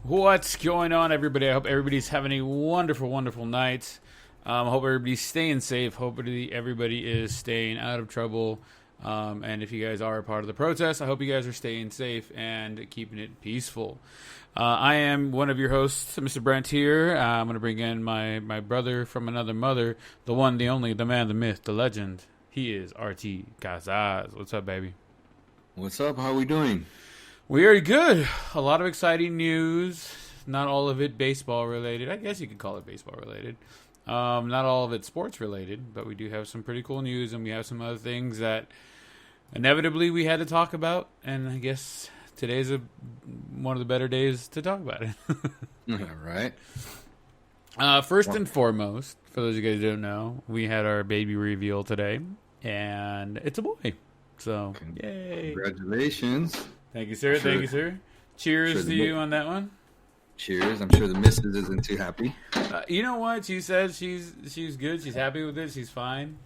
What's going on, everybody? I hope everybody's having a wonderful, wonderful night. I hope everybody's staying safe. Hopefully everybody is staying out of trouble. And if you guys are a part of the protest, I hope you guys are staying safe and keeping it peaceful. I am one of your hosts, Mr. Brent here. I'm going to bring in my brother from another mother, the one, the only, the man, the myth, the legend. He is RT Casas. What's up, baby? What's up? How are we doing? We are good. A lot of exciting news. Not all of it baseball related. I guess you could call it baseball related. Not all of it sports related, but we do have some pretty cool news, and we have some other things that inevitably we had to talk about. And I guess today's one of the better days to talk about it. Right. First and foremost, for those of you guys who don't know, we had our baby reveal today, and it's a boy. So, yay! Congratulations. Thank you, sir. Thank you, sir. Cheers to you on that one. Cheers. I'm sure the missus isn't too happy. You know what? She says she's good. She's happy with it. She's fine.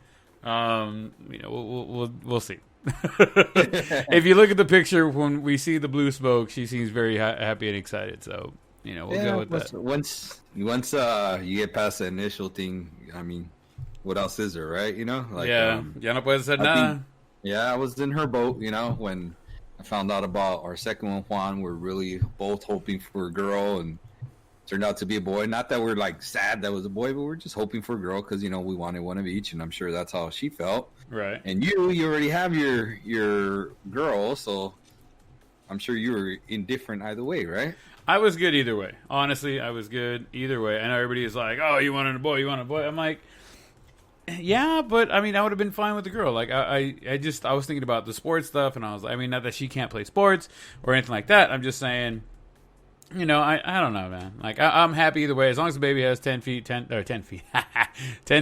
We'll see. If you look at the picture when we see the blue smoke, she seems very happy and excited. So we'll go with that. Once you get past the initial thing, I mean, what else is there, right? Ya no puedes hacer nada. I was in her boat. When I found out about our second one, Juan. We're really both hoping for a girl, and turned out to be a boy. Not that we're like sad that was a boy, but we're just hoping for a girl because we wanted one of each, and I'm sure that's how she felt. Right. And you already have your girl, so I'm sure you were indifferent either way, right? I was good either way. Honestly, I was good either way. I know everybody is like, "Oh, you wanted a boy? You want a boy?" I'm like, yeah, but I mean, I would have been fine with the girl. Like, I was thinking about the sports stuff, and I was, not that she can't play sports or anything like that. I'm just saying, I don't know, man. Like, I'm happy either way as long as the baby has 10 feet, 10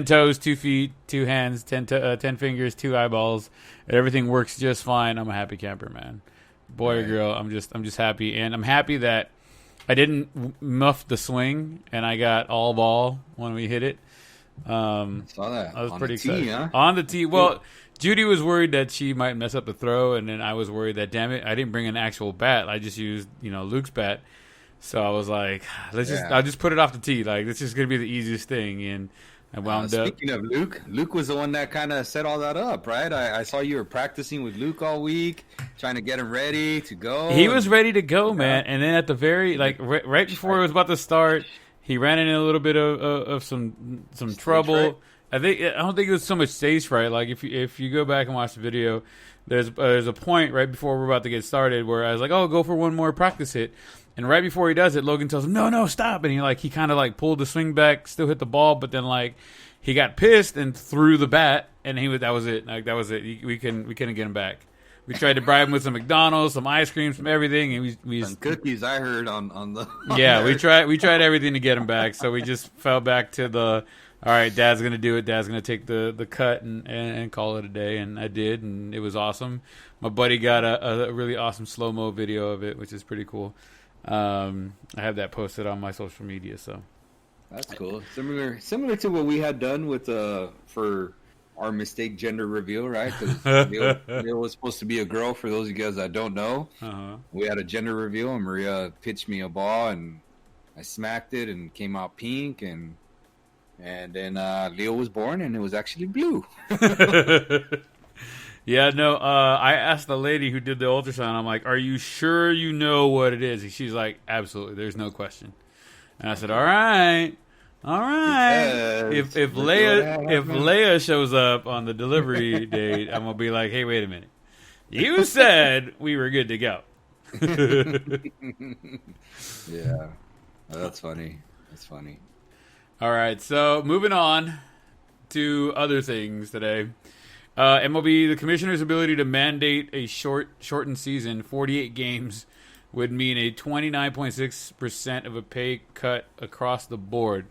toes, 2 feet, 2 hands, 10 fingers, 2 eyeballs, and everything works just fine. I'm a happy camper, man. Boy or girl, I'm just happy, and I'm happy that I didn't muff the swing and I got all ball when we hit it. Saw that. I was on pretty the excited. tee, huh? On the tee. Well, Judy was worried that she might mess up the throw, and then I was worried that, damn it, I didn't bring an actual bat. I just used, Luke's bat. So I was like, I'll just put it off the tee. Like, this is going to be the easiest thing. And I wound up. Speaking of Luke was the one that kind of set all that up, right? I saw you were practicing with Luke all week, trying to get him ready to go. He was ready to go, man. And then at the very, right before it was about to start, he ran into a little bit of some trouble. I don't think it was so much stage fright. Like if you go back and watch the video, there's a point right before we're about to get started where I was like, "Oh, go for one more practice hit," and right before he does it, Logan tells him, "No, stop!" And he kind of pulled the swing back, still hit the ball, but then he got pissed and threw the bat, and that was it. That was it. We couldn't get him back. We tried to bribe him with some McDonald's, some ice cream, some everything, and we some cookies. I heard on the we tried everything to get him back, so we just fell back to the all right. Dad's gonna do it. Dad's gonna take the cut and call it a day, and I did, and it was awesome. My buddy got a really awesome slow mo video of it, which is pretty cool. I have that posted on my social media, so that's cool. Similar to what we had done with for our mistake gender reveal, right? Because Leo was supposed to be a girl. For those of you guys that don't know, we had a gender reveal, and Maria pitched me a ball, and I smacked it, and came out pink, and then Leo was born, and it was actually blue. Yeah, no. I asked the lady who did the ultrasound. I'm like, "Are you sure you know what it is?" And she's like, "Absolutely. There's no question." And I said, "All right." If Leia shows up on the delivery date, I'm gonna be like, "Hey, wait a minute. You said we were good to go." Yeah, that's funny. That's funny. All right, so moving on to other things today. MLB, the commissioner's ability to mandate a shortened season, 48 games, would mean a 29.6% of a pay cut across the board.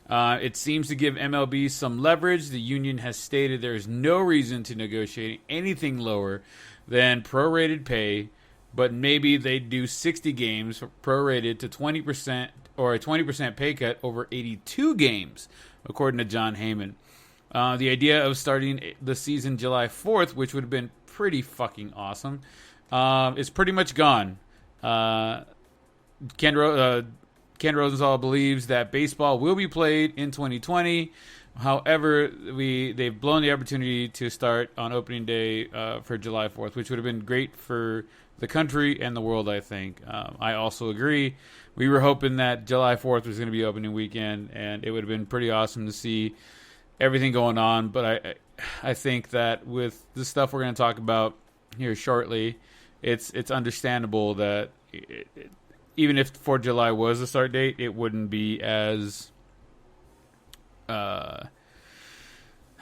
It seems to give MLB some leverage. The union has stated there is no reason to negotiate anything lower than prorated pay, but maybe they do 60 games prorated to 20% or a 20% pay cut over 82 games, according to Jon Heyman. The idea of starting the season July 4th, which would have been pretty fucking awesome, is pretty much gone. Ken Rosenthal believes that baseball will be played in 2020. However, they've blown the opportunity to start on opening day for July 4th, which would have been great for the country and the world, I think. I also agree. We were hoping that July 4th was going to be opening weekend, and it would have been pretty awesome to see everything going on. But I think that with the stuff we're going to talk about here shortly, it's understandable that even if 4th of July was the start date, it wouldn't be as I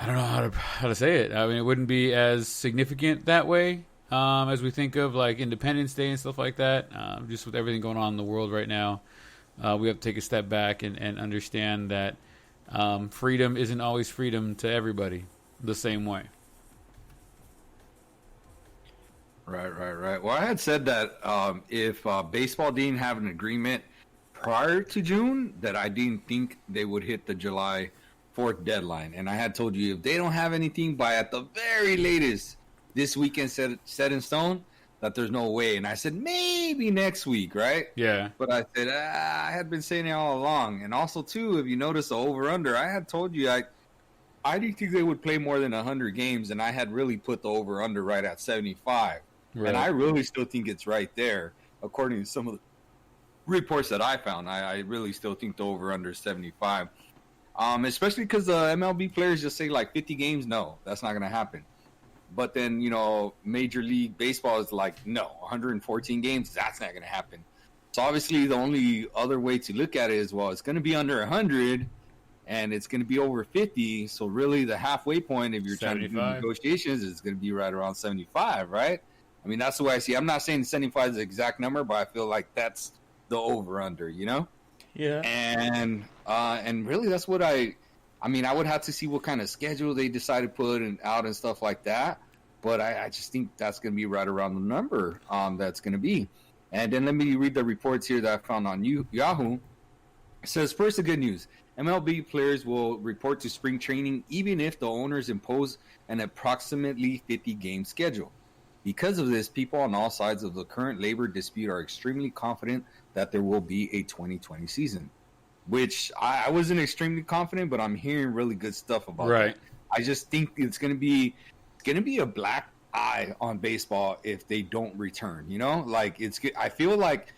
don't know how to say it. I mean, it wouldn't be as significant that way as we think of like Independence Day and stuff like that. Just with everything going on in the world right now, we have to take a step back and understand that freedom isn't always freedom to everybody the same way. Right. Well, I had said that if baseball didn't have an agreement prior to June, that I didn't think they would hit the July 4th deadline. And I had told you, if they don't have anything by at the very latest this weekend set in stone, that there's no way. And I said, maybe next week, right? Yeah. But I said, I had been saying it all along. And also, too, if you notice the over-under, I had told you I didn't think they would play more than 100 games, and I had really put the over-under right at 75. Right. And I really still think it's right there, according to some of the reports that I found. I really still think the over-under is 75. Especially because the MLB players just say, like, 50 games, no, that's not going to happen. But then, Major League Baseball is like, no, 114 games, that's not going to happen. So, obviously, the only other way to look at it is, well, it's going to be under 100, and it's going to be over 50. So, really, the halfway point, if you're 75. Trying to do negotiations, is going to be right around 75, right? I mean, that's the way I see it. I'm not saying 75 is the exact number, but I feel like that's the over-under, Yeah. And really, that's what I would have to see what kind of schedule they decide to put out and stuff like that. But I just think that's going to be right around the number that's going to be. And then let me read the reports here that I found on Yahoo. It says, first, the good news. MLB players will report to spring training even if the owners impose an approximately 50-game schedule. Because of this, people on all sides of the current labor dispute are extremely confident that there will be a 2020 season, which I wasn't extremely confident, but I'm hearing really good stuff about it. I just think it's going to be a black eye on baseball if they don't return, I feel like,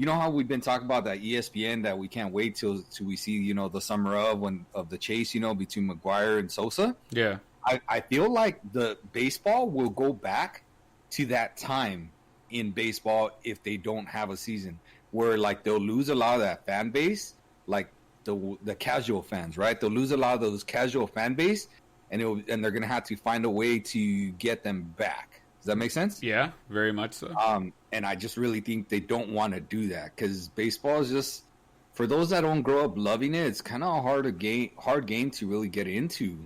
how we've been talking about that ESPN that we can't wait till we see, the summer of the chase, between McGuire and Sosa. Yeah. I feel like the baseball will go back to that time in baseball if they don't have a season where like they'll lose a lot of that fan base, like the casual fans, right? They'll lose a lot of those casual fan base, and they're gonna have to find a way to get them back. Does that make sense? Yeah, very much so. And I just really think they don't want to do that because baseball is just, for those that don't grow up loving it, it's kind of a hard game to really get into.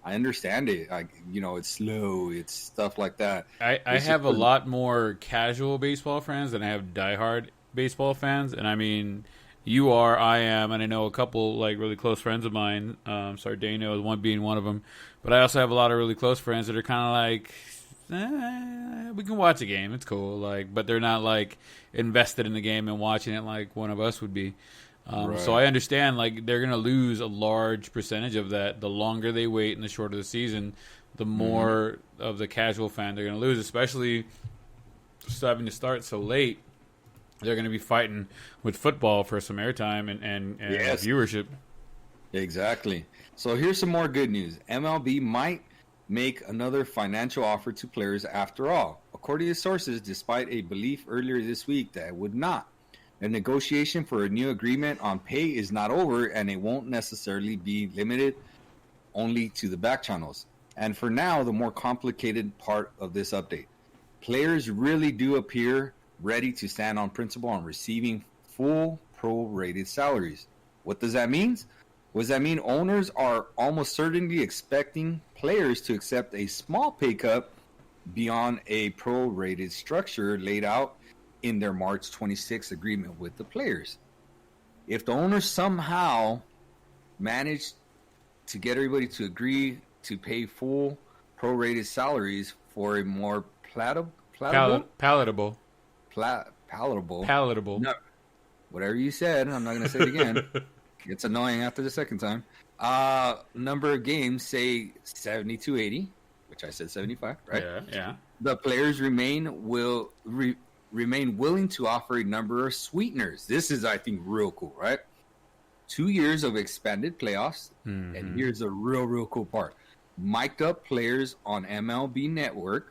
I understand it. It's slow. It's stuff like that. I have a lot more casual baseball fans than I have diehard baseball fans. And I mean, you are, I am, and I know a couple like really close friends of mine. Sardano is one being one of them. But I also have a lot of really close friends that are kind of like, we can watch a game. It's cool. But they're not like invested in the game and watching it like one of us would be. Right. So I understand, they're going to lose a large percentage of that. The longer they wait and the shorter the season, the more of the casual fan they're going to lose, especially having to start so late. They're going to be fighting with football for some airtime and yes, viewership. Exactly. So here's some more good news. MLB might make another financial offer to players after all, according to sources, despite a belief earlier this week that it would not. A negotiation for a new agreement on pay is not over, and it won't necessarily be limited only to the back channels. And for now, the more complicated part of this update. Players really do appear ready to stand on principle on receiving full prorated salaries. What does that mean? What does that mean? Owners are almost certainly expecting players to accept a small pay cut beyond a prorated structure laid out in their March 26th agreement with the players. If the owners somehow manage to get everybody to agree to pay full prorated salaries for a more palatable. No, whatever you said, I'm not going to say it again. It's annoying after the second time. Number of games, say 70-80, which I said 75, right? Yeah. The players remain willing to offer a number of sweeteners. This is, I think, real cool, right? 2 years of expanded playoffs, and here's the real cool part: mic'd up players on MLB Network.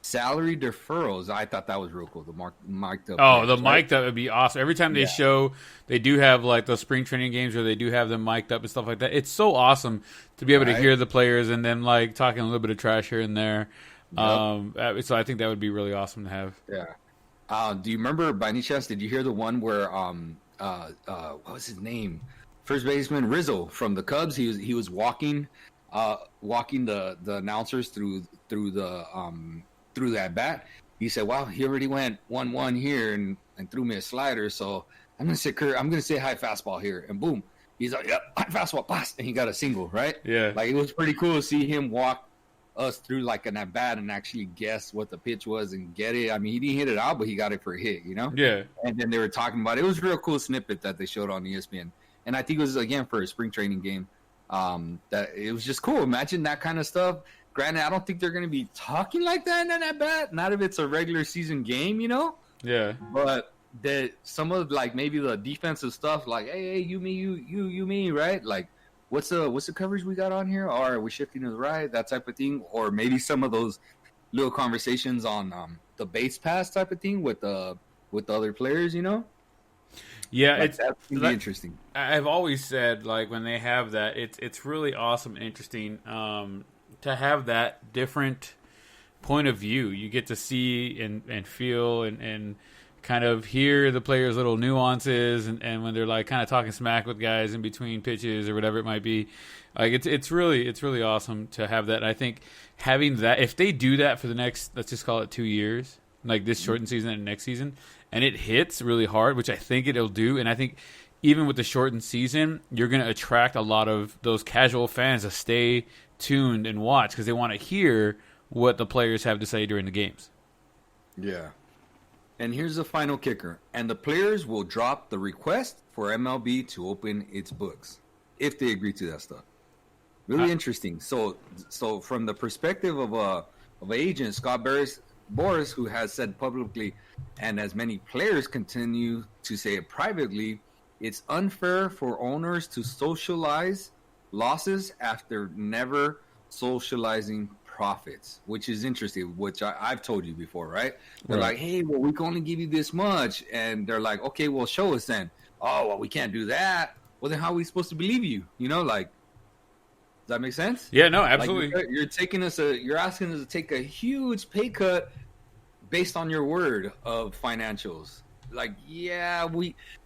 Salary deferrals. I thought that was real cool. The mic'd up. Oh, players, the mic'd up would be awesome. Every time they show, they do have like those spring training games where they do have them mic'd up and stuff like that. It's so awesome to be able to hear the players and then like talking a little bit of trash here and there. Yep. So I think that would be really awesome to have. Yeah. Do you remember by any chance? Did you hear the one where what was his name? First baseman Rizzo from the Cubs. He was walking the announcers through that bat. He said, "Wow, he already went 1-1 here and threw me a slider. So I'm gonna say high fastball here." And boom, he's like, "Yep, high fastball, pass," and he got a single. Right? Yeah. Like it was pretty cool to see him walk us through like an at bat and actually guess what the pitch was and get it. I mean, he didn't hit it out, but he got it for a hit. You know? Yeah. And then they were talking about it. It was a real cool snippet that they showed on ESPN, and I think it was again for a spring training game. That it was just cool. Imagine that kind of stuff. Granted, I don't think they're going to be talking like that in that bat. Not if it's a regular season game, you know? Yeah. But some of like maybe the defensive stuff, like, hey, you me, right? Like, what's the coverage we got on here? Or are we shifting to the right? That type of thing. Or maybe some of those little conversations on the base pass type of thing with the other players, you know? Yeah, like, that's going to be interesting. I've always said, like, when they have that, it's really awesome and interesting to have that different point of view. You get to see and feel and kind of hear the players' little nuances and when they're like kind of talking smack with guys in between pitches or whatever it might be. Like it's really awesome to have that. And I think having that, if they do that for the next, let's just call it 2 years, like this shortened season and next season, and it hits really hard, which I think it'll do. And I think even with the shortened season, you're going to attract a lot of those casual fans to stay tuned and watch because they want to hear what the players have to say during the games. Yeah. And here's the final kicker. And the players will drop the request for MLB to open its books if they agree to that stuff. Really interesting. So from the perspective of an agent, Scott Boras, who has said publicly, and as many players continue to say it privately, it's unfair for owners to socialize losses after never socializing profits, which is interesting, which I've told you before, right? They're like, hey, well, we can only give you this much. And they're like, okay, well, show us then. Oh, well, we can't do that. Well, then how are we supposed to believe you? You know, like, does that make sense? Yeah, no, absolutely. Like you're asking us to take a huge pay cut based on your word of financials. Like, yeah,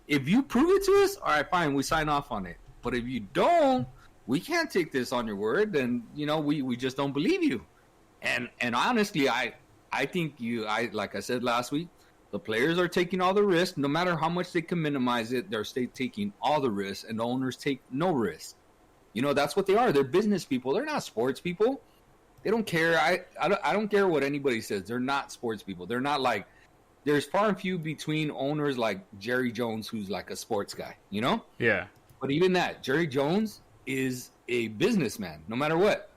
if you prove it to us, all right, fine, we sign off on it. But if you don't, we can't take this on your word, then, you know, we just don't believe you. And honestly, I think like I said last week, the players are taking all the risk. No matter how much they can minimize it, they're taking all the risks, and the owners take no risk. You know, that's what they are. They're business people. They're not sports people. They don't care. I don't care what anybody says. They're not sports people. They're not like, there's far and few between owners like Jerry Jones, who's like a sports guy, you know? Yeah. But even that, Jerry Jones is a businessman, no matter what.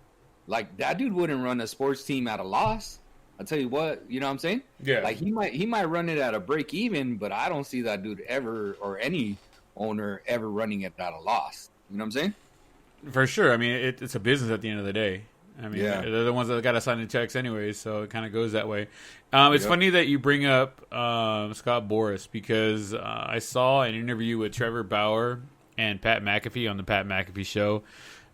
Like, that dude wouldn't run a sports team at a loss. I'll tell you what, you know what I'm saying? Yeah. Like, he might run it at a break even, but I don't see that dude ever, or any owner ever running it at a loss. You know what I'm saying? For sure. I mean, it's a business at the end of the day. I mean, they're the ones that got to sign the checks anyways, so it kind of goes that way. It's funny that you bring up Scott Boras, because I saw an interview with Trevor Bauer and Pat McAfee on the Pat McAfee show.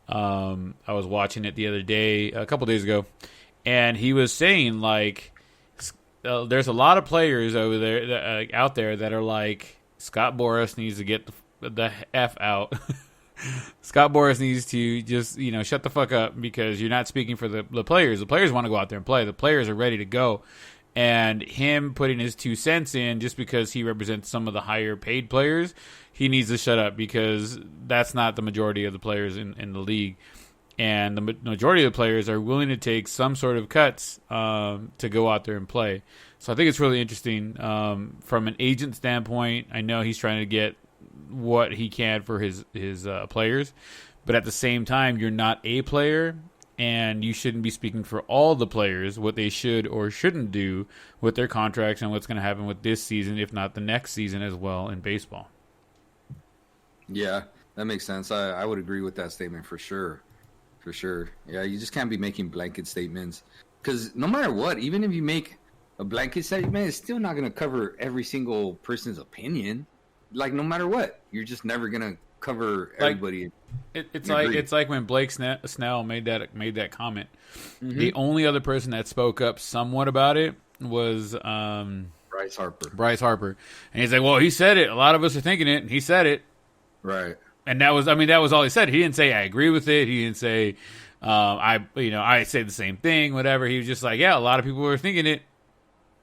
I was watching it the other day, a couple days ago, and he was saying, like, there's a lot of players over there out there that are like, Scott Boras needs to get the F out. Scott Boras needs to just, shut the fuck up, because you're not speaking for the players. The players want to go out there and play. The players are ready to go. And him putting his 2 cents in just because he represents some of the higher paid players, he needs to shut up, because that's not the majority of the players in the league. And the majority of the players are willing to take some sort of cuts to go out there and play. So I think it's really interesting from an agent standpoint. I know he's trying to get what he can for his players, but at the same time, you're not a player, and you shouldn't be speaking for all the players what they should or shouldn't do with their contracts and what's going to happen with this season, if not the next season as well, in baseball. Yeah, that makes sense. I would agree with that statement for sure. For sure. Yeah, you just can't be making blanket statements, because no matter what, even if you make a blanket statement, it's still not going to cover every single person's opinion. Like, no matter what, you're just never going to cover everybody. It's like when Blake Snell made that comment. Mm-hmm. The only other person that spoke up somewhat about it was Bryce Harper. And he's like, well, he said it. A lot of us are thinking it, and he said it. Right. And that was all he said. He didn't say I agree with it. He didn't say I say the same thing, whatever. He was just like, yeah, a lot of people were thinking it.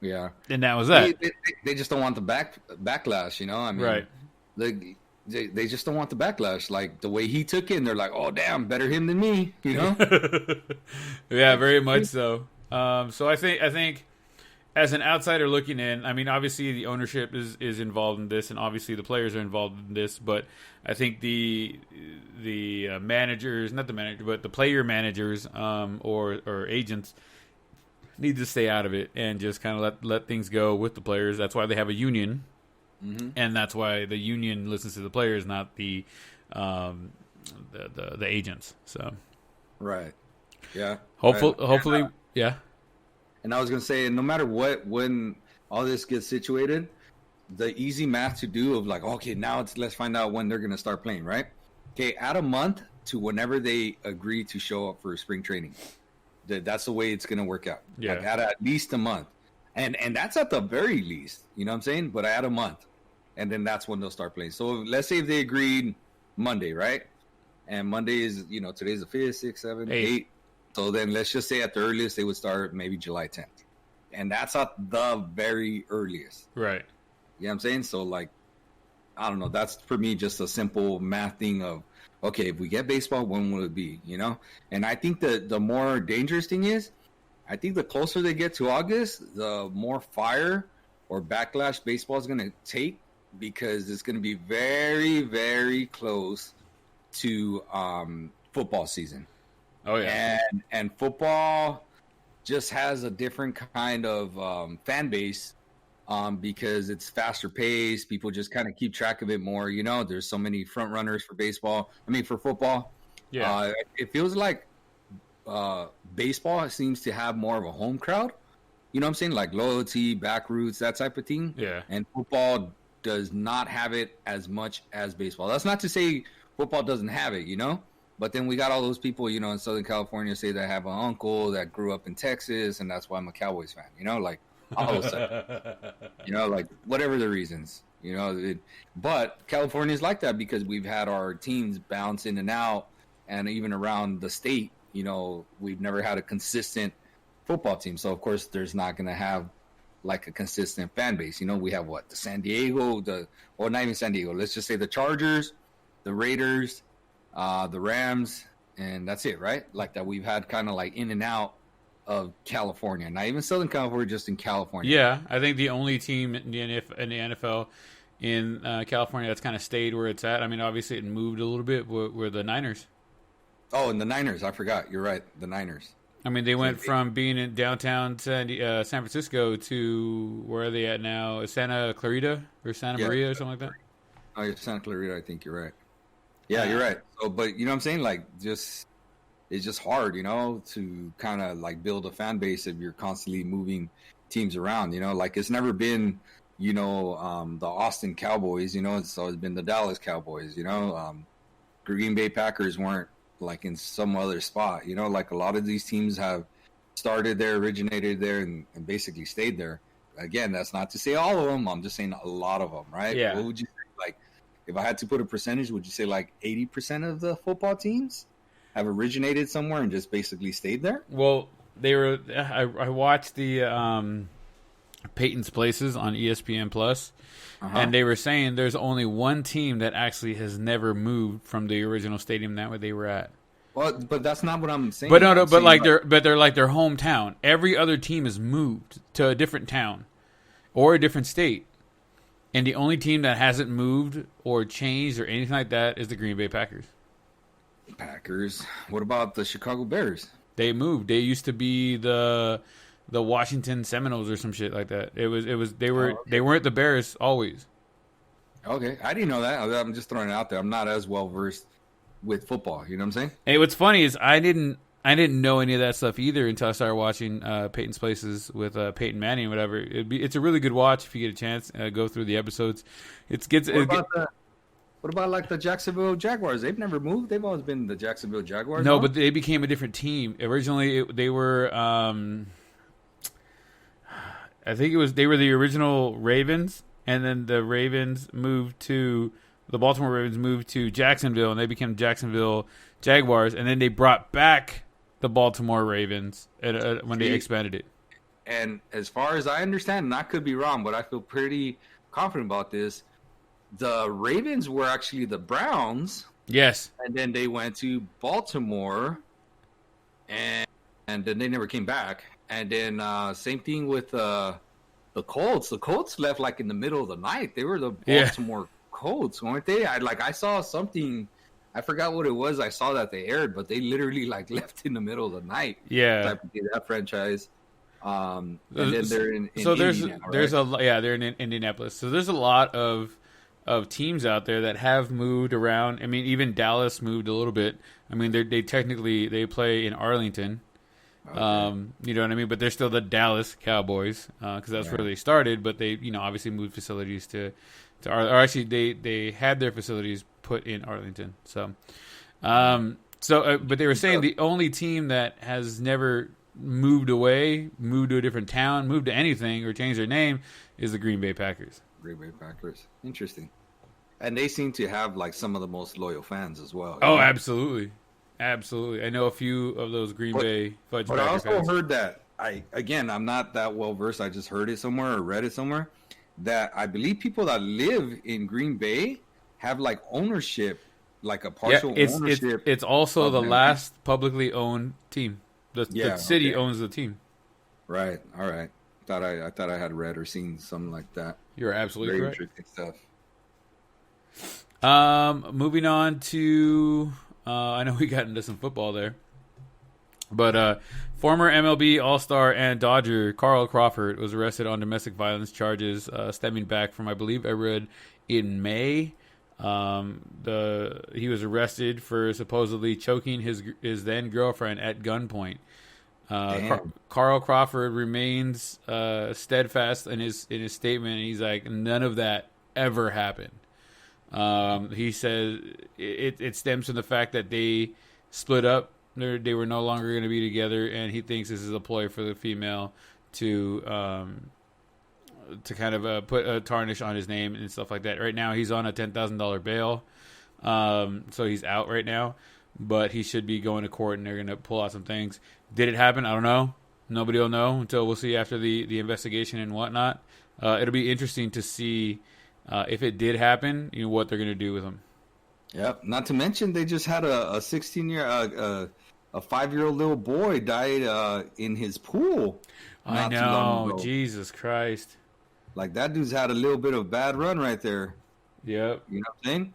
Yeah. And that was that. They just don't want the backlash, I mean, right. They just don't want the backlash. Like, the way he took it, and they're like, oh, damn, better him than me, Yeah, very much so. So I think as an outsider looking in, I mean, obviously the ownership is involved in this, and obviously the players are involved in this, but I think the managers, not the manager, but the player managers or agents need to stay out of it and just kind of let things go with the players. That's why they have a union, and that's why the union listens to the players, not the agents. So, right, yeah. Hopefully, yeah. And I was gonna say, no matter what, when all this gets situated, the easy math to do of like, okay, now let's find out when they're gonna start playing, right? Okay, add a month to whenever they agree to show up for spring training. That's the way it's gonna work out. Yeah, like, add at least a month, and that's at the very least. You know what I'm saying? But add a month, and then that's when they'll start playing. So let's say if they agreed Monday, right? And Monday is, today's the 5th, 6th, 7th, 8th. So then let's just say at the earliest they would start maybe July 10th. And that's at the very earliest. Right. You know what I'm saying? So, like, I don't know. That's, for me, just a simple math thing of, okay, if we get baseball, when will it be, And I think the more dangerous thing is, I think the closer they get to August, the more fire or backlash baseball is going to take, because it's going to be very, very close to football season. Oh yeah, and football just has a different kind of fan base because it's faster paced. People just kind of keep track of it more. There's so many front runners for for football. Yeah, it feels like baseball seems to have more of a home crowd. You know what I'm saying? Like loyalty, back roots, that type of thing. Yeah, and football does not have it as much as baseball. That's not to say football doesn't have it, But then we got all those people, in Southern California say they have an uncle that grew up in Texas, and that's why I'm a Cowboys fan, like all of a sudden, like whatever the reasons, but California is like that because we've had our teams bounce in and out, and even around the state, we've never had a consistent football team. So of course there's not going to have like a consistent fan base. We have the San Diego, or not even San Diego. Let's just say the Chargers, the Raiders, the Rams, and that's it, right? Like that we've had kind of like in and out of California, not even Southern California, just in California. Yeah, I think the only team in the NFL in California that's kind of stayed where it's at. I mean, obviously it moved a little bit. Were the Niners? Oh, and the Niners, I forgot. You're right, the Niners. I mean, they went from being in downtown San Francisco to where are they at now? Santa Clarita or Santa Maria or something like that? Oh, yeah, Santa Clarita, I think you're right. Yeah, you're right. So, but you know what I'm saying? Like, it's just hard, to kind of like build a fan base if you're constantly moving teams around, like it's never been, the Austin Cowboys, it's always been the Dallas Cowboys, Green Bay Packers weren't like in some other spot, like a lot of these teams have started there, originated there, and basically stayed there. Again, that's not to say all of them. I'm just saying a lot of them, right? Yeah. What would you say? Like, if I had to put a percentage, would you say like 80% of the football teams have originated somewhere and just basically stayed there? Well, they were. I watched the Peyton's Places on ESPN Plus, and they were saying there's only one team that actually has never moved from the original stadium that they were at. Well, but that's not what I'm saying. But no, but like they're like their hometown. Every other team has moved to a different town or a different state, and the only team that hasn't moved or changed or anything like that is the Green Bay Packers. Packers. What about the Chicago Bears? They moved. They used to be the Washington Seminoles or some shit like that. They weren't the Bears always. Okay, I didn't know that. I'm just throwing it out there. I'm not as well versed with football. You know what I'm saying? Hey, what's funny is I didn't know any of that stuff either until I started watching Peyton's Places with Peyton Manning and whatever. It's a really good watch if you get a chance. Go through the episodes. What about like the Jacksonville Jaguars? They've never moved. They've always been the Jacksonville Jaguars. No, but they became a different team. Originally, they were. I think they were the original Ravens, and then the Baltimore Ravens moved to Jacksonville, and they became Jacksonville Jaguars, and then they brought back the Baltimore Ravens when they expanded it. And as far as I understand, and I could be wrong, but I feel pretty confident about this. The Ravens were actually the Browns. Yes. And then they went to Baltimore, and then they never came back. And then same thing with the Colts. The Colts left like in the middle of the night. They were the Baltimore Colts, weren't they? I saw something. I forgot what it was. I saw that they aired, but they literally like left in the middle of the night. Yeah. That franchise. And then they're in so Indiana, they're in Indianapolis. So there's a lot of teams out there that have moved around. I mean, even Dallas moved a little bit. I mean, they technically play in Arlington. Okay. You know what I mean? But they're still the Dallas Cowboys because that's where they started. But they, obviously moved facilities to or actually they had their facilities put in Arlington. So, but they were saying the only team that has never moved away, moved to a different town, moved to anything, or changed their name is the Green Bay Packers. Green Bay Packers. Interesting. And they seem to have like some of the most loyal fans as well. Oh, absolutely. Absolutely. I know a few of those Green Bay Fudge But I also fans. heard that, I'm not that well versed. I just heard it somewhere or read it somewhere, that I believe people that live in Green Bay have like ownership, like a partial ownership. It's also the last publicly owned team. The city owns the team. Right. All right. I thought I had read or seen something like that. You're absolutely Very correct. interesting stuff. Moving on to, I know we got into some football there, but former MLB All-Star and Dodger Carl Crawford was arrested on domestic violence charges stemming back from, I believe I read, in May. He was arrested for supposedly choking his then girlfriend at gunpoint. Carl Crawford remains steadfast in his statement. And he's like, none of that ever happened. He says it stems from the fact that they split up. They were no longer going to be together, and he thinks this is a ploy for the female to kind of put a tarnish on his name and stuff like that. Right now, he's on a $10,000 bail, so he's out right now. But he should be going to court, and they're going to pull out some things. Did it happen? I don't know. Nobody will know until we'll see after the investigation and whatnot. It'll be interesting to see if it did happen, what they're going to do with him. Yep. Not to mention, they just had a 16-year, a 5-year-old little boy died in his pool. I know. Jesus Christ. Like, that dude's had a little bit of bad run right there. Yep. You know what I'm saying?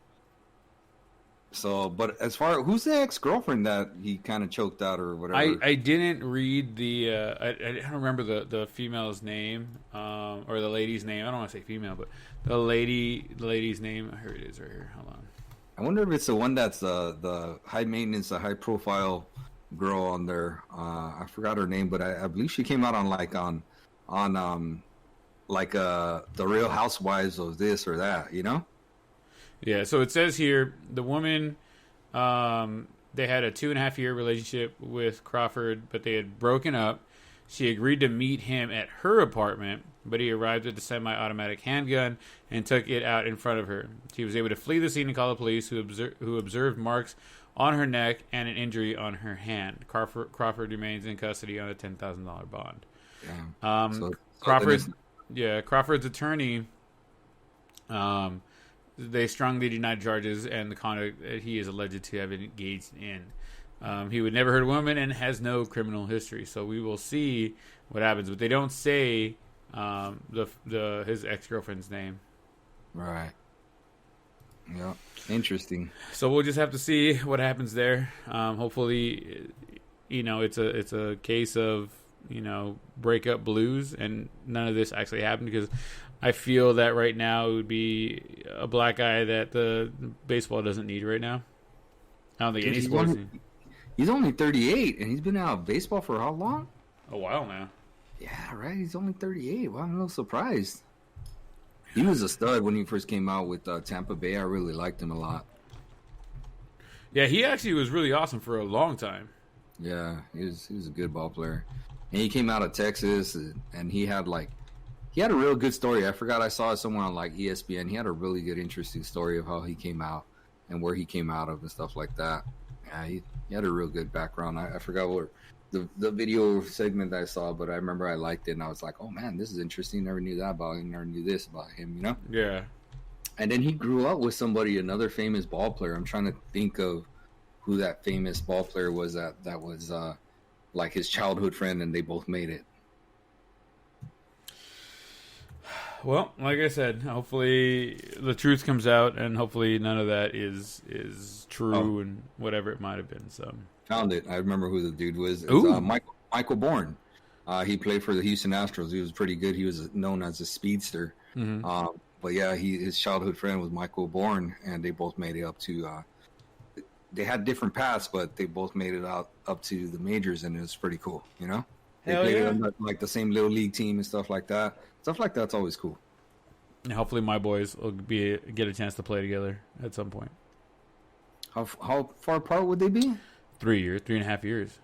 So, but as far as who's the ex-girlfriend that he kind of choked out or whatever? I didn't read the I don't remember the female's name or the lady's name. I don't want to say female, but the lady's name. Here it is, right here. Hold on. I wonder if it's the one that's the high maintenance, the high profile girl on there. I forgot her name, but I believe she came out on the Real Housewives of this or that. Yeah, so it says here the woman, they had a 2.5-year relationship with Crawford, but they had broken up. She agreed to meet him at her apartment, but he arrived with a semi-automatic handgun and took it out in front of her. She was able to flee the scene and call the police, who observed marks on her neck and an injury on her hand. Crawford remains in custody on a $10,000 bond. Crawford's attorney, they strongly denied charges and the conduct that he is alleged to have engaged in. He would never hurt a woman and has no criminal history. So we will see what happens, but they don't say his ex-girlfriend's name. Right. Yeah. Interesting. So we'll just have to see what happens there. Hopefully, it's a case of breakup blues, and none of this actually happened, because I feel that right now it would be a black guy that the baseball doesn't need right now. I don't think any sports. He's only 38, and he's been out of baseball for how long? A while now. Yeah, right. He's only 38. Well, I'm a little surprised. He was a stud when he first came out with Tampa Bay. I really liked him a lot. Yeah, he actually was really awesome for a long time. Yeah, he was a good ball player. And he came out of Texas, and he had a real good story. I forgot, I saw it somewhere on ESPN. He had a really good, interesting story of how he came out and where he came out of and stuff like that. Yeah, he had a real good background. I forgot what the video segment that I saw, but I remember I liked it, and I was like, oh man, this is interesting. Never knew that about him. Never knew this about him, Yeah. And then he grew up with somebody, another famous ball player. I'm trying to think of who that famous ball player was that was his childhood friend, and they both made it. Well, like I said, hopefully the truth comes out, and hopefully none of that is true and whatever it might have been. So found it. I remember who the dude was. It was Michael Bourne. He played for the Houston Astros. He was pretty good. He was known as a speedster. Mm-hmm. But yeah, his childhood friend was Michael Bourne, and they both made it up to. They had different paths, but they both made it out up to the majors, and it was pretty cool. They played on the same little league team and stuff like that. Stuff like that's always cool. And hopefully, my boys will get a chance to play together at some point. How far apart would they be? 3 years, 3.5 years.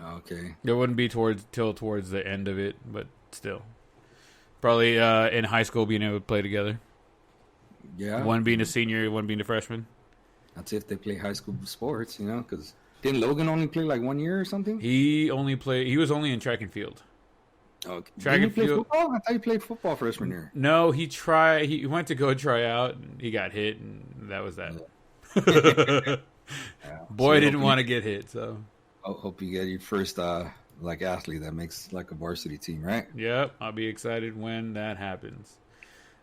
Okay. It wouldn't be towards the end of it, but still, probably in high school being able to play together. Yeah. One being a senior, one being a freshman. That's if they play high school sports, because didn't Logan only play 1 year or something? He was only in track and field. Okay. Track and field. Football? I thought he played football freshman year. No, he went to go try out, and he got hit, and that was that. Yeah. Boy, didn't want to get hit, so. I hope you get your first athlete that makes a varsity team, right? Yep, I'll be excited when that happens.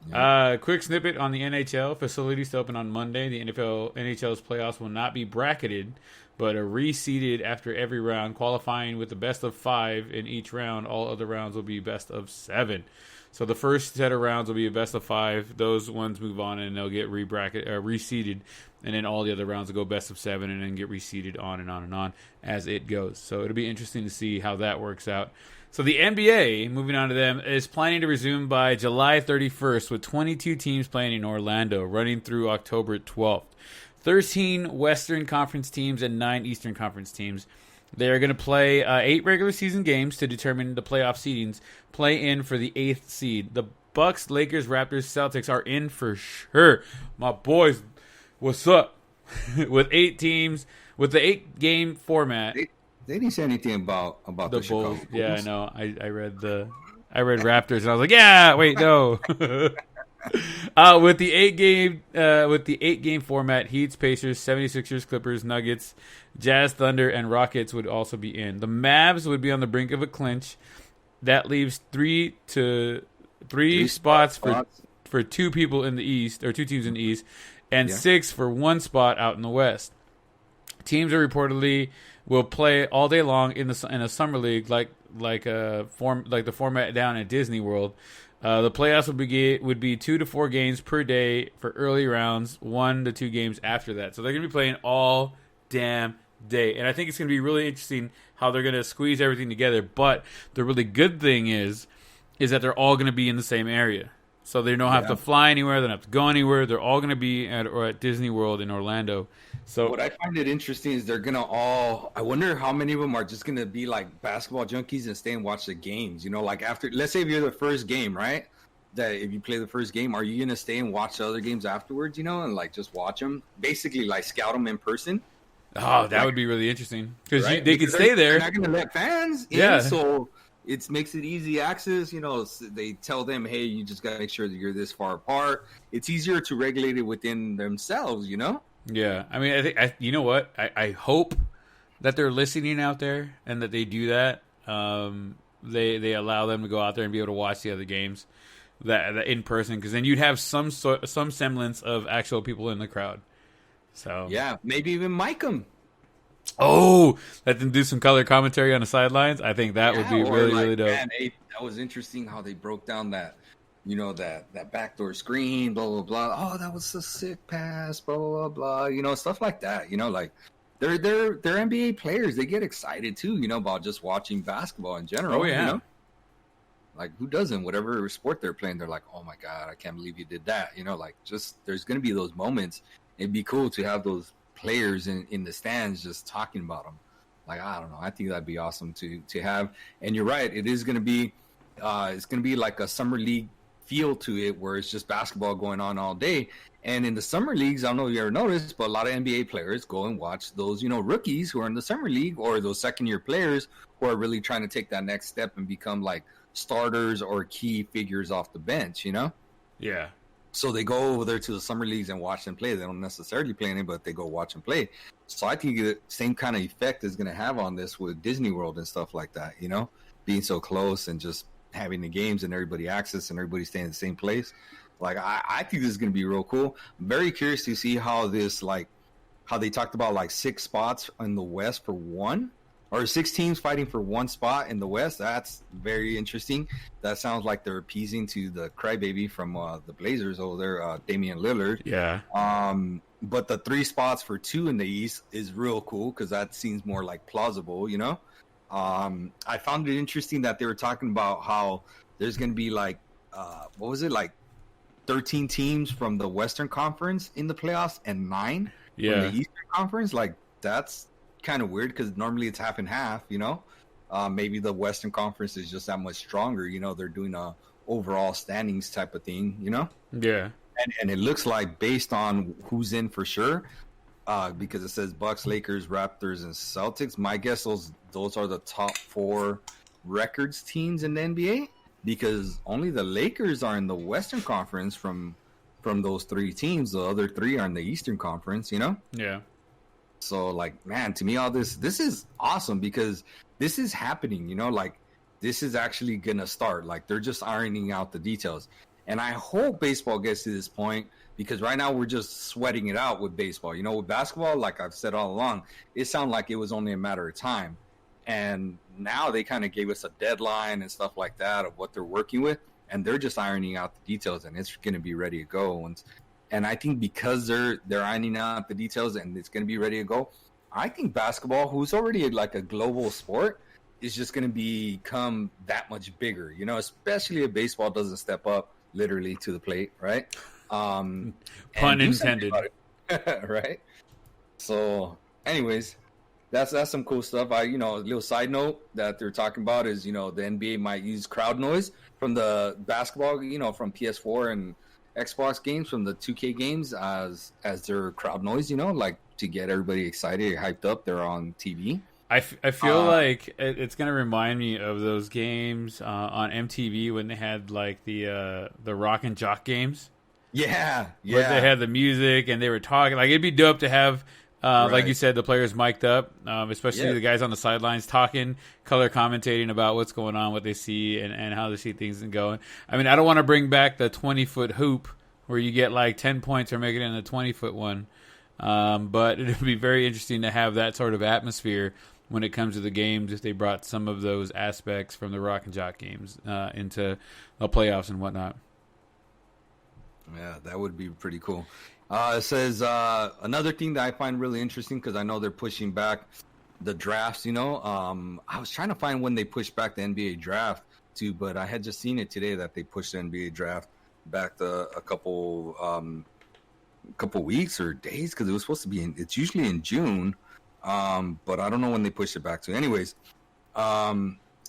Yeah. Quick snippet on the NHL. Facilities to open on Monday. The NHL's playoffs will not be bracketed, but are reseeded after every round, qualifying with the best of 5 in each round. All other rounds will be best of 7. So the first set of rounds will be a best of 5. Those ones move on, and they'll get reseeded, and then all the other rounds will go best of 7, and then get reseeded on and on and on as it goes. So it'll be interesting to see how that works out. So the NBA, moving on to them, is planning to resume by July 31st with 22 teams playing in Orlando, running through October 12th. 13 Western Conference teams and 9 Eastern Conference teams. They are going to play 8 regular season games to determine the playoff seedings, play in for the 8th seed. The Bucks, Lakers, Raptors, Celtics are in for sure. My boys, what's up? With 8 teams, with the 8-game format. They didn't say anything about the Bulls. Chicago Bulls. Yeah, I know. I read Raptors, and I was like, yeah, wait, no. With the 8-game format, Heats, Pacers, 76ers, Clippers, Nuggets, Jazz, Thunder, and Rockets would also be in. The Mavs would be on the brink of a clinch. That leaves three spots for 2 people in the East, or 2 teams in the East, and 6 for 1 spot out in the West. Teams are reportedly will play all day long in a summer league like the format down at Disney World. The playoffs would be 2 to 4 games per day for early rounds, 1 to 2 games after that. So they're going to be playing all damn day. And I think it's going to be really interesting how they're going to squeeze everything together. But the really good thing is that they're all going to be in the same area. So they don't have to fly anywhere. They don't have to go anywhere. They're all going to be at Disney World in Orlando. So what I find it interesting is they're gonna all. I wonder how many of them are just gonna be like basketball junkies and stay and watch the games. You know, like after, let's say if you're the first game, right? That if you play the first game, are you gonna stay and watch the other games afterwards? You know, and like just watch them, basically like scout them in person. Oh, that would be really interesting because they could stay there. They're not gonna let fans in, so it makes it easy access. You know, they tell them, hey, you just gotta make sure that you're this far apart. It's easier to regulate it within themselves. You know. Yeah, I mean, I think you know what? I hope that they're listening out there and that they do that. They allow them to go out there and be able to watch the other games that in person, because then you'd have some semblance of actual people in the crowd. So yeah, maybe even mic them. Oh, let them do some color commentary on the sidelines. I think that would be really dope. Man, that was interesting how they broke down that. You know, that backdoor screen, blah, blah, blah. Oh, that was a sick pass, blah, blah, blah. You know, stuff like that. You know, like, they're NBA players. They get excited, too, you know, about just watching basketball in general. Oh, yeah. You know? Like, who doesn't? Whatever sport they're playing, they're like, oh, my God, I can't believe you did that. You know, like, just there's going to be those moments. It'd be cool to have those players in the stands just talking about them. Like, I don't know. I think that'd be awesome to have. And you're right. It is going to be it's going to be like a summer league feel to it, where it's just basketball going on all day. And in the summer leagues, I don't know if you ever noticed, but a lot of NBA players go and watch those, you know, rookies who are in the summer league, or those second-year players who are really trying to take that next step and become like starters or key figures off the bench, you know? Yeah. So they go over there to the summer leagues and watch them play. They don't necessarily play any, but they go watch them play. So I think the same kind of effect is going to have on this with Disney World and stuff like that, you know, being so close and just having the games and everybody access and everybody staying in the same place. Like, I think this is going to be real cool. I'm very curious to see how this, like, how they talked about like 6 spots in the West for one, or 6 teams fighting for one spot in the West. That's very interesting. That sounds like they're appeasing to the crybaby from the Blazers over there, Damian Lillard. Yeah. But the 3 spots for 2 in the East is real cool, because that seems more like plausible, you know? I found it interesting that they were talking about how there's going to be like, what was it, like 13 teams from the Western Conference in the playoffs and 9 from the Eastern Conference. Like, that's kind of weird, because normally it's half and half, you know? Maybe the Western Conference is just that much stronger, you know? They're doing a overall standings type of thing, you know? Yeah. And it looks like, based on who's in for sure, because it says Bucks, Lakers, Raptors, and Celtics. My guess those are the top 4 records teams in the NBA, because only the Lakers are in the Western Conference from those 3 teams. The other 3 are in the Eastern Conference, you know? Yeah. So, like, man, to me, all this is awesome, because this is happening, you know? Like, this is actually going to start. Like, they're just ironing out the details. And I hope baseball gets to this point, because right now we're just sweating it out with baseball. You know, with basketball, like I've said all along, it sounded like it was only a matter of time. And now they kind of gave us a deadline and stuff like that of what they're working with. And they're just ironing out the details, and it's going to be ready to go. And I think because they're ironing out the details and it's going to be ready to go, I think basketball, who's already like a global sport, is just going to become that much bigger, you know, especially if baseball doesn't step up literally to the plate, right? Pun intended. Right? So, anyways, that's some cool stuff. A little side note that they're talking about is, you know, the NBA might use crowd noise from the basketball, you know, from PS4 and Xbox games, from the 2K games as their crowd noise, you know, like to get everybody excited, hyped up. They're on TV. I feel like it's going to remind me of those games on MTV when they had like the Rock and Jock games. Yeah. Where they had the music and they were talking. Like, it'd be dope to have, like you said, the players mic'd up, especially the guys on the sidelines talking, color commentating about what's going on, what they see, and how they see things and going. I mean, I don't want to bring back the 20-foot hoop where you get like 10 points or make it in the 20-foot one. But it would be very interesting to have that sort of atmosphere when it comes to the games, if they brought some of those aspects from the Rock and Jock games into the playoffs and whatnot. Yeah, that would be pretty cool. It says another thing that I find really interesting, because I know they're pushing back the drafts, you know. I was trying to find when they pushed back the NBA draft too, but I had just seen it today that they pushed the NBA draft back a couple weeks or days because it was supposed to be it's usually in June, but I don't know when they pushed it back to. Anyways,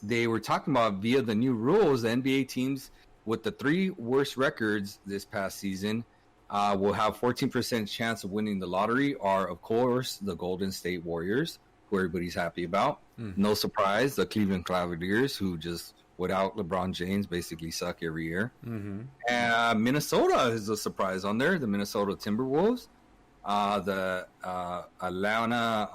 they were talking about via the new rules, the NBA teams with the 3 worst records this past season will have 14% chance of winning the lottery are, of course, the Golden State Warriors, who everybody's happy about. No surprise, the Cleveland Cavaliers, who just, without LeBron James, basically suck every year. Minnesota is a surprise on there, the Minnesota Timberwolves. The Atlanta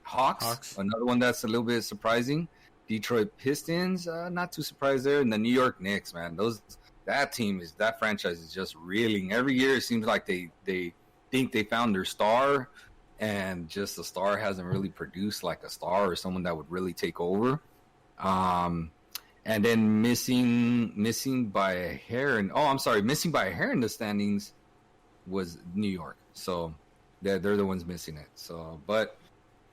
Hawks, another one that's a little bit surprising. Detroit Pistons, not too surprised there. And the New York Knicks, man, that franchise is just reeling. Every year it seems like they think they found their star, and just the star hasn't really produced like a star or someone that would really take over. And then missing by a hair in the standings was New York. So they're the ones missing it. So, but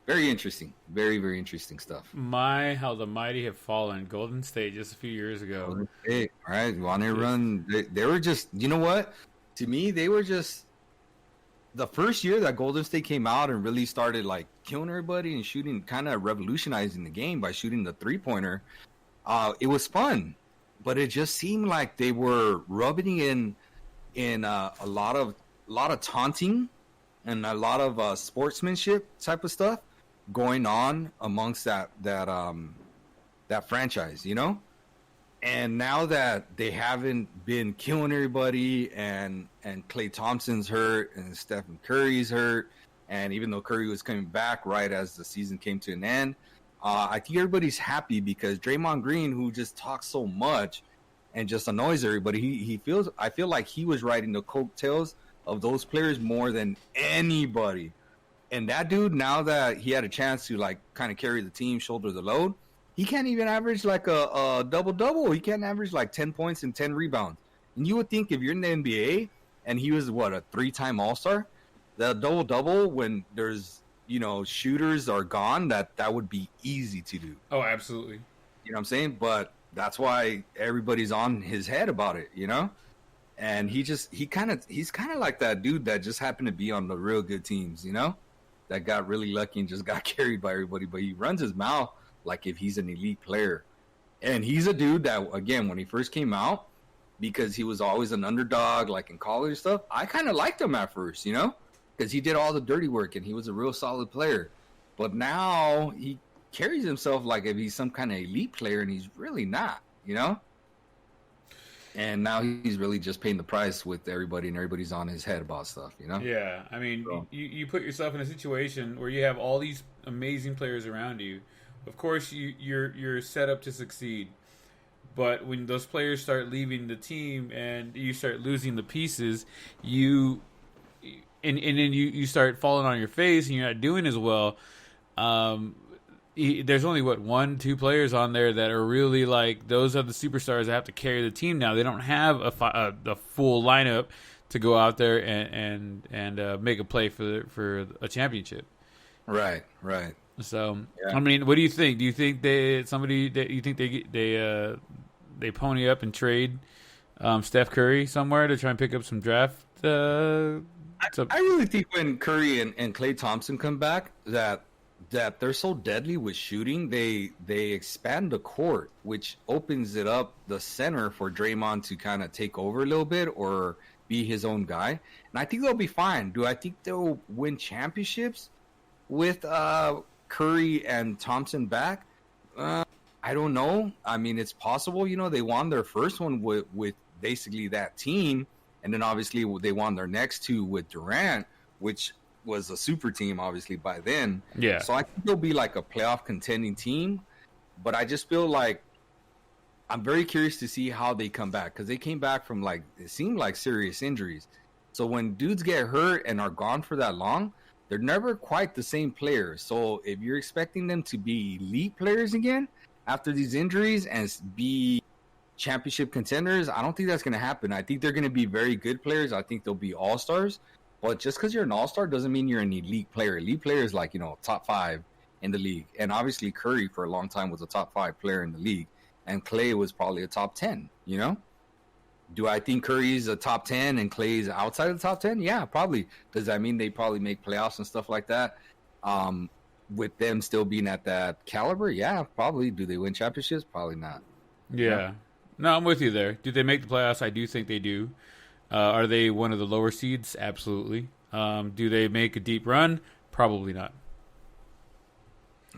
very interesting, very, very interesting stuff. How the mighty have fallen. Golden State just a few years ago. Golden State, right? On their run, they were just, you know what? To me, they were just the first year that Golden State came out and really started like killing everybody and shooting, kind of revolutionizing the game by shooting the 3-pointer. It was fun, but it just seemed like they were rubbing in a lot of taunting and a lot of sportsmanship type of stuff going on amongst that franchise, you know. And now that they haven't been killing everybody, and Klay Thompson's hurt, and Stephen Curry's hurt, and even though Curry was coming back right as the season came to an end, I think everybody's happy because Draymond Green, who just talks so much and just annoys everybody, I feel like he was riding the coattails of those players more than anybody. And that dude, now that he had a chance to like kind of carry the team, shoulder the load, he can't even average like a double-double. He can't average like 10 points and 10 rebounds. And you would think if you're in the NBA and he was, a 3-time All-Star, the double-double when there's, shooters are gone, that would be easy to do. Oh, absolutely. You know what I'm saying? But that's why everybody's on his head about it, And he's kind of like that dude that just happened to be on the real good teams, that got really lucky and just got carried by everybody. But he runs his mouth like if he's an elite player. And he's a dude that, again, when he first came out, because he was always an underdog, like in college and stuff, I kind of liked him at first, because he did all the dirty work and he was a real solid player. But now he carries himself like if he's some kind of elite player, and he's really not, And now he's really just paying the price with everybody, and everybody's on his head about stuff, Yeah, I mean, so. You put yourself in a situation where you have all these amazing players around you. Of course, you're set up to succeed. But when those players start leaving the team and you start losing the pieces, and then you start falling on your face and you're not doing as well. There's only 1-2 players on there that are really like, those are the superstars that have to carry the team now. They don't have a full lineup to go out there and make a play for a championship. Right. So yeah. I mean, what do you think? Do you think they pony up and trade Steph Curry somewhere to try and pick up some draft? I really think when Curry and Klay Thompson come back, that they're so deadly with shooting, they expand the court, which opens it up the center for Draymond to kind of take over a little bit or be his own guy. And I think they'll be fine. Do I think they'll win championships with Curry and Thompson back? I don't know. I mean, it's possible. They won their first one with basically that team, and then obviously they won their next 2 with Durant, which was a super team, obviously, by then. Yeah. So I think they'll be like a playoff contending team, but I just feel like I'm very curious to see how they come back, because they came back from it seemed like serious injuries. So when dudes get hurt and are gone for that long, they're never quite the same players. So if you're expecting them to be elite players again after these injuries and be championship contenders, I don't think that's going to happen. I think they're going to be very good players. I think they'll be all-stars. But just because you're an all-star doesn't mean you're an elite player. Elite player is like, top 5 in the league. And obviously Curry for a long time was a top 5 player in the league. And Klay was probably a top 10, Do I think Curry's a top 10 and Clay's outside of the top 10? Yeah, probably. Does that mean they probably make playoffs and stuff like that? With them still being at that caliber? Yeah, probably. Do they win championships? Probably not. Yeah. No, I'm with you there. Do they make the playoffs? I do think they do. Are they one of the lower seeds? Absolutely. Do they make a deep run? Probably not.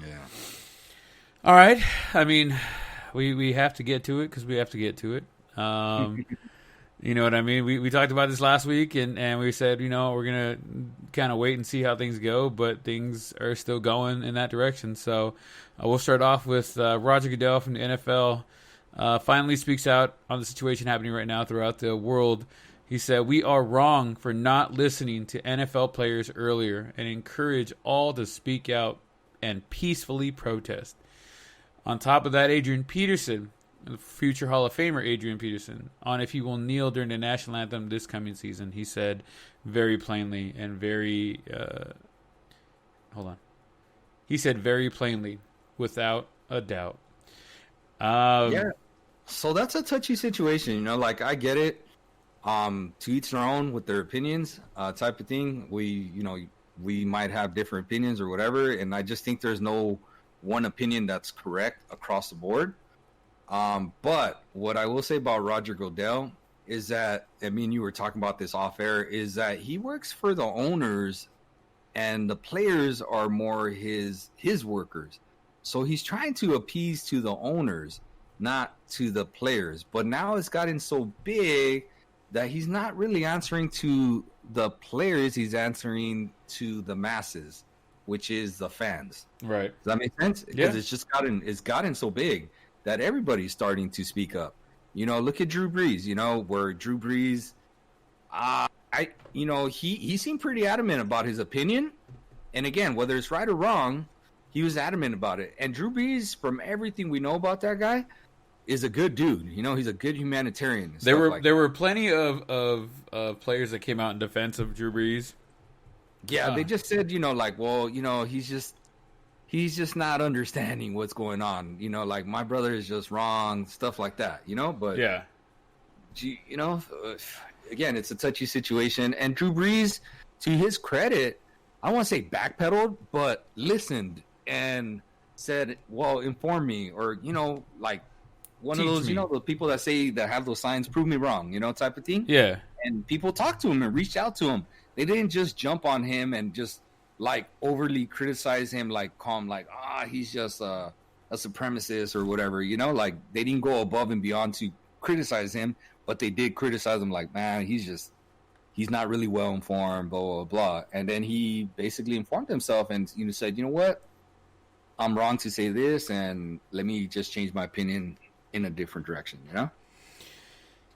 Yeah. All right. I mean, we have to get to it because we have to get to it. You know what I mean? We talked about this last week, and we said, we're going to kind of wait and see how things go, but things are still going in that direction. So we'll start off with Roger Goodell from the NFL. Finally speaks out on the situation happening right now throughout the world. He said, "We are wrong for not listening to NFL players earlier and encourage all to speak out and peacefully protest." On top of that, Adrian Peterson, the future Hall of Famer Adrian Peterson, on if he will kneel during the national anthem this coming season, he said very plainly and very... He said very plainly, without a doubt. Yeah. So that's a touchy situation, like I get it. To each their own with their opinions, type of thing. We might have different opinions or whatever, and I just think there's no one opinion that's correct across the board. But what I will say about Roger Goodell is that, you were talking about this off air, is that he works for the owners and the players are more his workers. So he's trying to appease to the owners, not to the players. But now it's gotten so big that he's not really answering to the players, he's answering to the masses, which is the fans. Right. Does that make sense? Because it's gotten so big that everybody's starting to speak up. Look at Drew Brees, where Drew Brees, he seemed pretty adamant about his opinion. And again, whether it's right or wrong, he was adamant about it. And Drew Brees, from everything we know about that guy, is a good dude. He's a good humanitarian. There were plenty of players that came out in defense of Drew Brees. Yeah, they just said, he's just not understanding what's going on. My brother is just wrong, stuff like that. But yeah, again, it's a touchy situation. And Drew Brees, to his credit, I want to say backpedaled, but listened and said, "Well, inform me," or one of those, the people that say that have those signs, "Prove me wrong," type of thing. Yeah. And people talked to him and reached out to him. They didn't just jump on him and just overly criticize him, he's just a supremacist or whatever. They didn't go above and beyond to criticize him, but they did criticize him. Man, he's not really well informed, blah blah blah. And then he basically informed himself and said, "You know what? I'm wrong to say this, and let me just change my opinion in a different direction."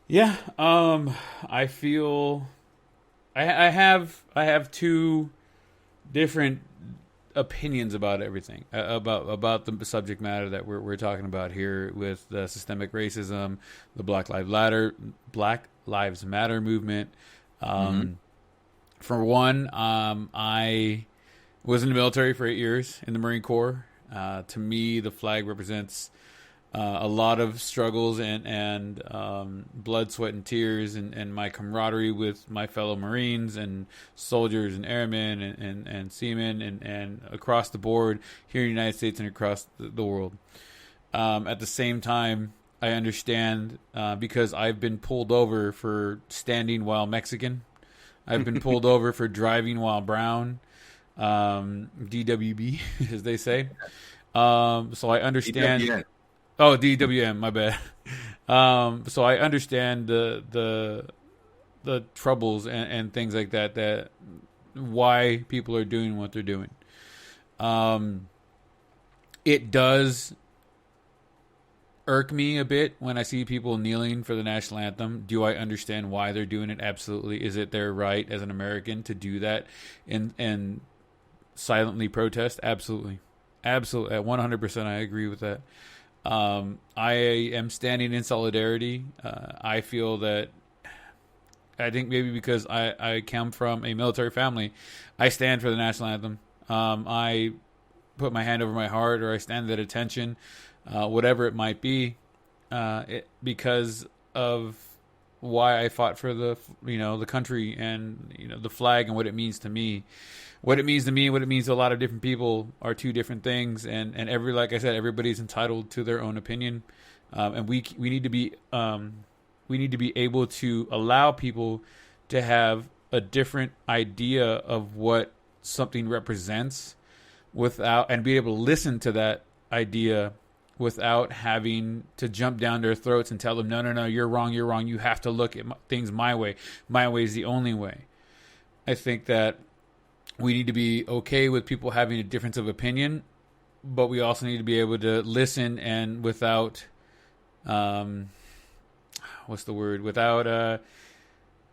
Yeah. I feel I have two different opinions about everything, about the subject matter that we're talking about here with the systemic racism, the Black Lives Matter movement. For one, I was in the military for 8 years in the Marine Corps. To me, the flag represents a lot of struggles and blood, sweat, and tears, and my camaraderie with my fellow Marines and soldiers and airmen and seamen and across the board here in the United States and across the world. At the same time, I understand because I've been pulled over for standing while Mexican. I've been pulled over for driving while brown. DWB, as they say. So I understand. DWM. Oh, DWM, my bad. So I understand the troubles and things like that why people are doing what they're doing. It does irk me a bit when I see people kneeling for the national anthem. Do I understand why they're doing it? Absolutely. Is it their right as an American to do that and silently protest? Absolutely. Absolutely. At 100%, I agree with that. I am standing in solidarity. I feel that, I think maybe because I come from a military family, I stand for the national anthem. I put my hand over my heart, or I stand at attention, whatever it might be, because of why I fought for the country and, the flag and what it means to me. What it means to me and what it means to a lot of different people are two different things. And like I said, everybody's entitled to their own opinion. And we need to be able to allow people to have a different idea of what something represents and be able to listen to that idea without having to jump down their throats and tell them, no, you're wrong. You have to look at things my way. My way is the only way. I think that we need to be okay with people having a difference of opinion, but we also need to be able to listen and without,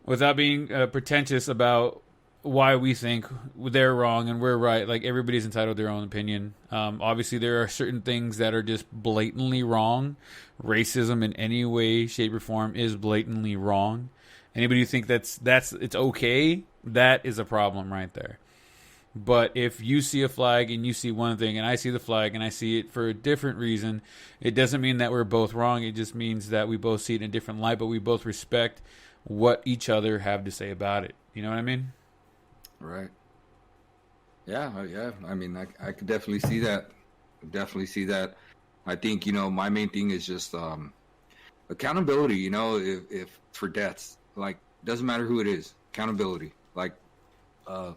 without being pretentious about why we think they're wrong and we're right. Like, everybody's entitled to their own opinion. Obviously, there are certain things that are just blatantly wrong. Racism in any way, shape, or form is blatantly wrong. Anybody who think that's it's okay, that is a problem right there. But if you see a flag and you see one thing and I see the flag and I see it for a different reason, it doesn't mean that we're both wrong. It just means that we both see it in a different light, but we both respect what each other have to say about it. You know what I mean? Right. Yeah. I mean, I could definitely see that. I think, my main thing is just accountability. If for deaths, like, doesn't matter who it is, accountability. Like, a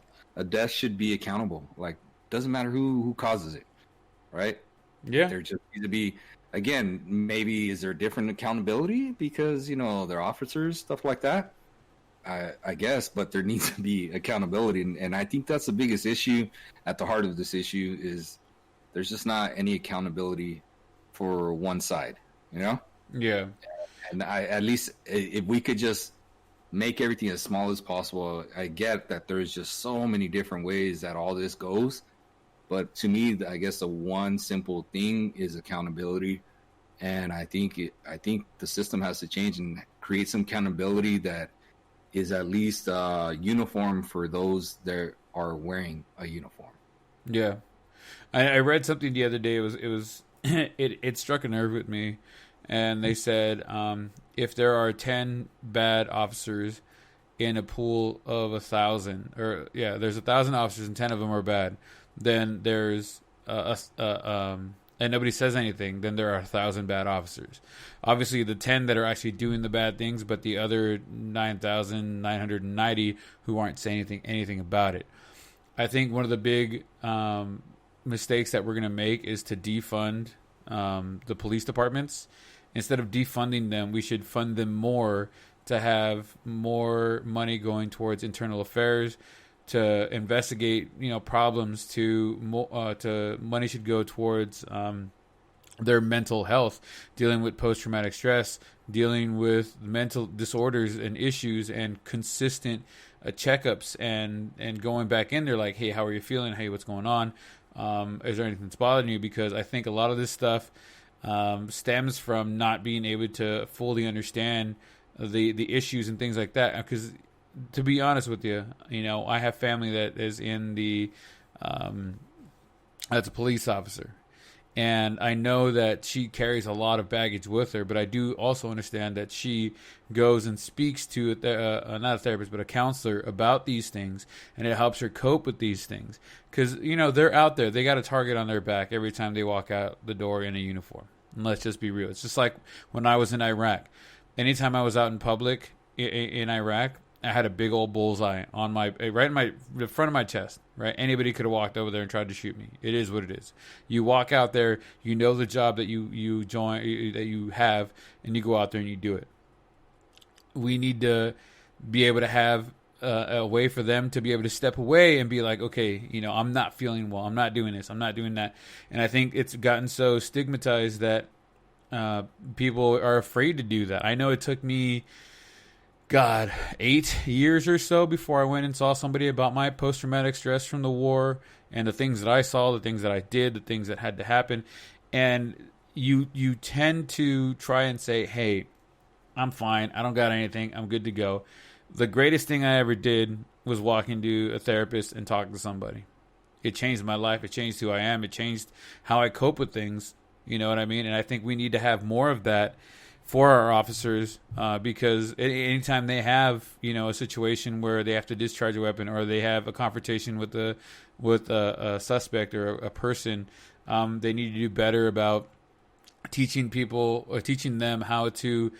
death should be accountable. Like, doesn't matter who causes it, right? Yeah. There just needs to be, again, maybe is there different accountability because they're officers, stuff like that. I guess, but there needs to be accountability, and I think that's the biggest issue. At the heart of this issue is there's just not any accountability for one side, Yeah. And at least if we could just make everything as small as possible. I get that there's just so many different ways that all this goes, but to me, I guess the one simple thing is accountability, and I think the system has to change and create some accountability that is at least uniform for those that are wearing a uniform. Yeah, I read something the other day. It struck a nerve with me, and they said if there are 10 bad officers in a pool of 1,000, there's 1,000 officers and 10 of them are bad, then there's and nobody says anything, then there are 1,000 bad officers. Obviously, the 10 that are actually doing the bad things, but the other 9,990 who aren't saying anything about it. I think one of the big mistakes that we're going to make is to defund the police departments. Instead of defunding them, we should fund them more to have more money going towards internal affairs, to investigate, problems. To money should go towards their mental health, dealing with post-traumatic stress, dealing with mental disorders and issues, and consistent checkups and going back in there like, hey, how are you feeling? Hey, what's going on? Is there anything that's bothering you? Because I think a lot of this stuff stems from not being able to fully understand the issues and things like that. Because to be honest with you, I have family that is in that's a police officer. And I know that she carries a lot of baggage with her, but I do also understand that she goes and speaks to not a therapist, but a counselor about these things, and it helps her cope with these things. Because, they're out there. They got a target on their back every time they walk out the door in a uniform. And let's just be real. It's just like when I was in Iraq. Anytime I was out in public in Iraq, I had a big old bullseye on the front of my chest, right? Anybody could have walked over there and tried to shoot me. It is what it is. You walk out there, the job that you join, that you have, and you go out there and you do it. We need to be able to have a way for them to be able to step away and be like, okay, I'm not feeling well. I'm not doing this. I'm not doing that. And I think it's gotten so stigmatized that people are afraid to do that. I know it took me 8 years or so before I went and saw somebody about my post-traumatic stress from the war and the things that I saw, the things that I did, the things that had to happen. And you tend to try and say, hey, I'm fine. I don't got anything. I'm good to go. The greatest thing I ever did was walk into a therapist and talk to somebody. It changed my life. It changed who I am. It changed how I cope with things. You know what I mean? And I think we need to have more of that for our officers, because anytime they have, a situation where they have to discharge a weapon or they have a confrontation with a suspect or a person, they need to do better about teaching them how to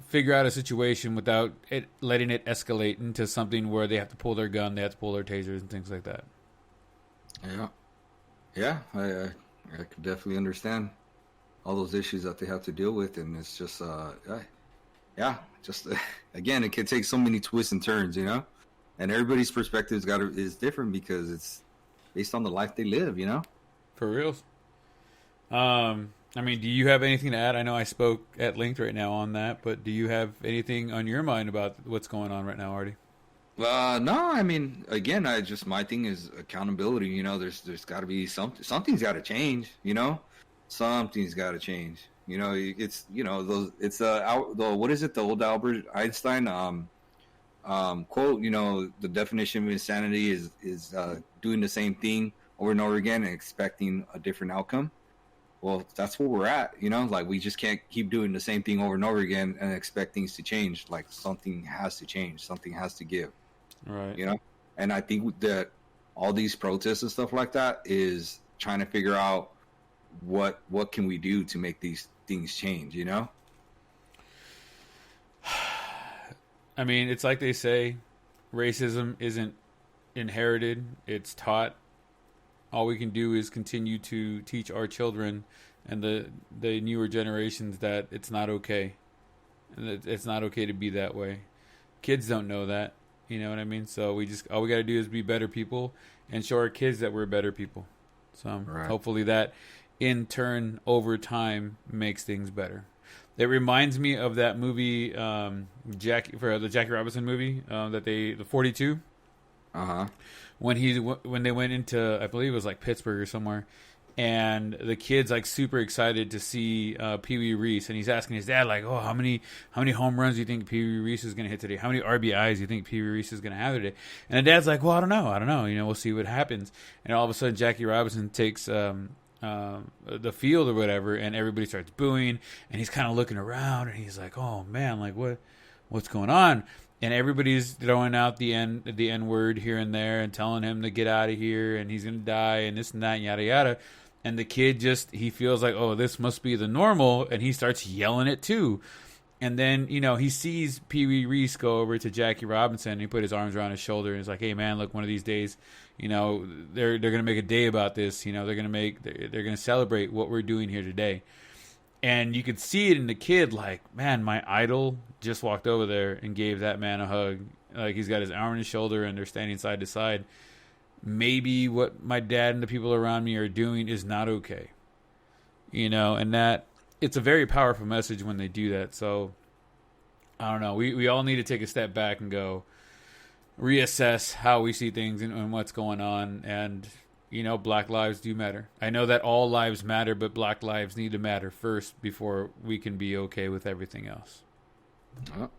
figure out a situation without letting it escalate into something where they have to pull their gun, they have to pull their tasers and things like that. Yeah, I could definitely understand all those issues that they have to deal with, and it's just again, it can take so many twists and turns, and everybody's perspective is different because it's based on the life they live, For reals. Do you have anything to add? I know I spoke at length right now on that, but do you have anything on your mind about what's going on right now, Artie? No, again, my thing is accountability. There's got to be something's got to change. Something's got to change. It's it's what is it? The old Albert Einstein quote. The definition of insanity is doing the same thing over and over again and expecting a different outcome. Well, that's where we're at. Like we just can't keep doing the same thing over and over again and expect things to change. Like something has to change. Something has to give. Right. And I think that all these protests and stuff like that is trying to figure out what can we do to make these things change, It's like they say, racism isn't inherited, it's taught. All we can do is continue to teach our children and the newer generations that it's not okay. And it's not okay to be that way. Kids don't know that. You know what I mean? So all we got to do is be better people and show our kids that we're better people. So Hopefully that in turn over time makes things better. It reminds me of that movie, the Jackie Robinson movie, the 42. When they went into, I believe it was like Pittsburgh or somewhere, and the kid's like super excited to see Pee Wee Reese, and he's asking his dad like, "Oh, how many home runs do you think Pee Wee Reese is going to hit today? How many RBIs do you think Pee Wee Reese is going to have today?" And the dad's like, "Well, I don't know. We'll see what happens." And all of a sudden, Jackie Robinson takes the field or whatever, and everybody starts booing, and he's kind of looking around, and he's like, "Oh man, like what's going on?" And everybody's throwing out the N word here and there and telling him to get out of here and he's gonna die and this and that and yada yada. And the kid he feels like, oh, this must be the normal, and he starts yelling it too. And then, he sees Pee Wee Reese go over to Jackie Robinson and he put his arms around his shoulder and he's like, "Hey man, look, one of these days, they're gonna make a day about this. They're gonna celebrate what we're doing here today." And you could see it in the kid, like, man, my idol just walked over there and gave that man a hug. Like, he's got his arm on his shoulder and they're standing side to side. Maybe what my dad and the people around me are doing is not okay. And that it's a very powerful message when they do that. So, I don't know. We all need to take a step back and go reassess how we see things and what's going on. And, Black lives do matter. I know that all lives matter, but Black lives need to matter first before we can be okay with everything else. Oh,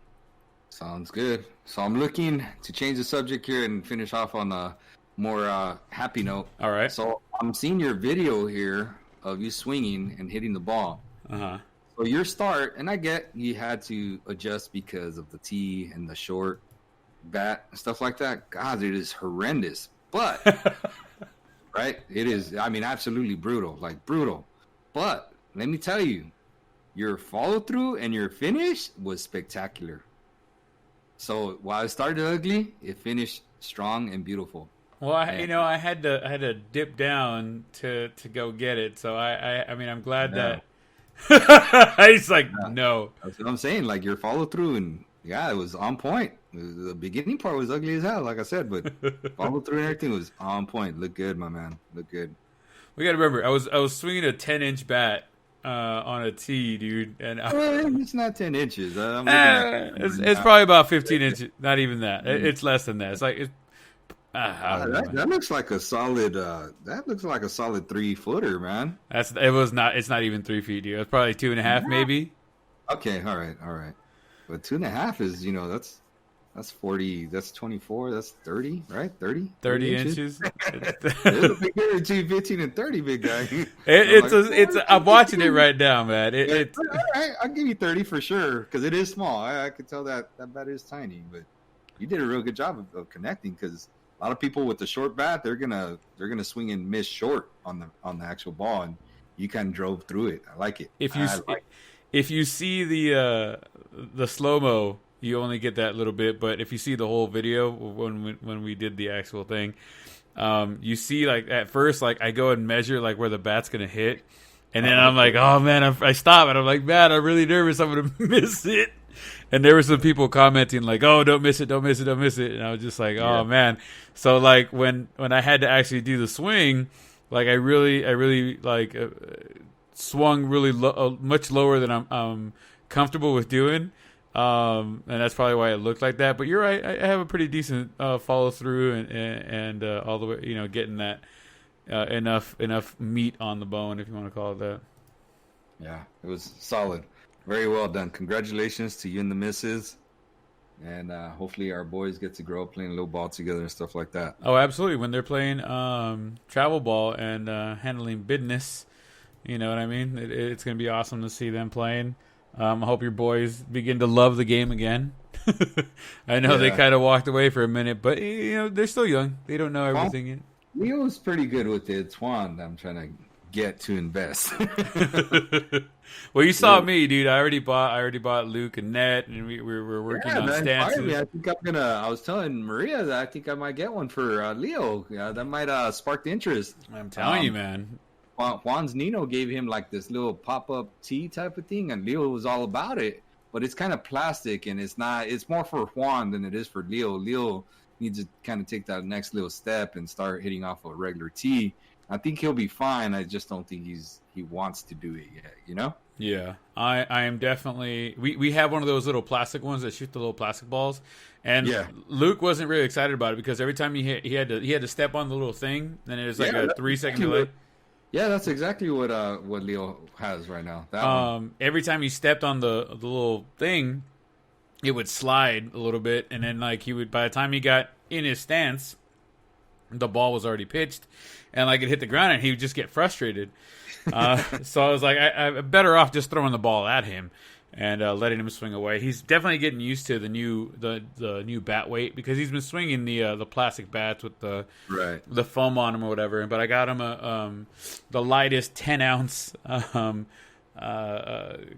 sounds good. So I'm looking to change the subject here and finish off on a more happy note. All right. So I'm seeing your video here of you swinging and hitting the ball. Uh-huh. So your start, and I get you had to adjust because of the tee and the short bat and stuff like that. God, it is horrendous. But... Right? It is, absolutely brutal. Like, brutal. But, let me tell you, your follow-through and your finish was spectacular. So, while it started ugly, it finished strong and beautiful. Well, I had to dip down to go get it. So, I'm glad that... He's like, no. That's what I'm saying. Like, your follow-through and... Yeah, it was on point. The beginning part was ugly as hell, like I said, but follow through and everything was on point. Look good, my man. Look good. We got to remember, I was swinging a 10-inch bat on a tee, dude, and it's not 10 inches. It's probably about 15 inches. Not even that. It's less than that. It's like that looks like a solid. That looks like a solid 3-footer, man. It's not even 3 feet, dude. It's probably 2.5, maybe. Okay, all right. But 2.5 is, That's 40. That's 24. That's 30, right? 30 inches. There's a big difference between 15 and 30, big guy. I'm watching it right now, man. It's all right. I'll give you 30 for sure because it is small. I can tell that bat is tiny, but you did a real good job of connecting because a lot of people with the short bat, they're gonna swing and miss short on the actual ball, and you kind of drove through it. I like it. If you see the slow-mo, you only get that little bit, but if you see the whole video when we did the actual thing, you see like at first like I go and measure like where the bat's gonna hit, and then I'm like, oh man, I stop and I'm like, man, I'm really nervous, I'm gonna miss it. And there were some people commenting like, oh, don't miss it, and I was just like, oh man. So like when I had to actually do the swing, like I really like swung really much lower than I'm comfortable with doing. And that's probably why it looked like that. But you're right. I have a pretty decent follow through and all the way, getting that enough meat on the bone, if you want to call it that. Yeah, it was solid. Very well done. Congratulations to you and the missus. And hopefully our boys get to grow up playing little ball together and stuff like that. Oh, absolutely. When they're playing travel ball and handling business, you know what I mean? It's going to be awesome to see them playing. I hope your boys begin to love the game again. I know they kind of walked away for a minute, but they're still young. They don't know everything yet. Leo's pretty good with it. It's Juan I'm trying to get to invest. Well, you saw me, dude. I already bought Luke and Ned, and we were working on stances. I think I was telling Maria that I think I might get one for Leo. That might spark the interest. I'm telling you, man. Juan's Nino gave him like this little pop-up tee type of thing, and Leo was all about it. But it's kind of plastic, and it's more for Juan than it is for Leo. Leo needs to kind of take that next little step and start hitting off a regular tee. I think he'll be fine. I just don't think he wants to do it yet, Yeah, I am definitely. We have one of those little plastic ones that shoot the little plastic balls, and Luke wasn't really excited about it because every time he hit, he had to step on the little thing, and it was like a 3-second delay. Yeah, that's exactly what Leo has right now. That every time he stepped on the little thing, it would slide a little bit, and then like he would, by the time he got in his stance, the ball was already pitched, and like it hit the ground, and he would just get frustrated. So I was like, I'm better off just throwing the ball at him and letting him swing away. He's definitely getting used to the new bat weight because he's been swinging the plastic bats with the foam on them or whatever. But I got him the lightest 10-ounce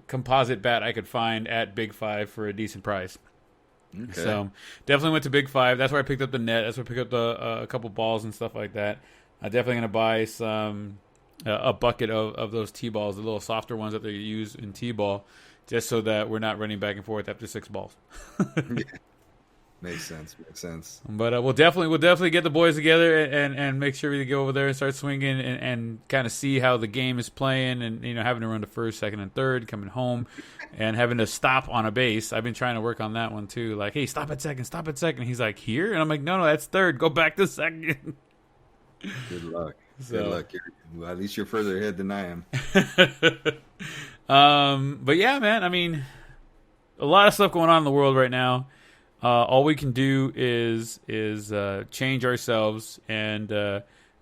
composite bat I could find at Big Five for a decent price. Okay. So definitely went to Big Five. That's where I picked up the net. That's where I picked up a couple balls and stuff like that. I'm definitely gonna buy some a bucket of those T-balls, the little softer ones that they use in T-ball, just so that we're not running back and forth after 6 balls. Makes sense. But we'll definitely get the boys together and make sure we go over there and start swinging and kind of see how the game is playing, and having to run to first, second, and third, coming home, and having to stop on a base. I've been trying to work on that one too. Like, hey, stop at second. He's like, here, and I'm like, no, that's third. Go back to second. Good luck. Good luck. Well, at least you're further ahead than I am. But yeah, man. I mean, a lot of stuff going on in the world right now. All we can do is change ourselves and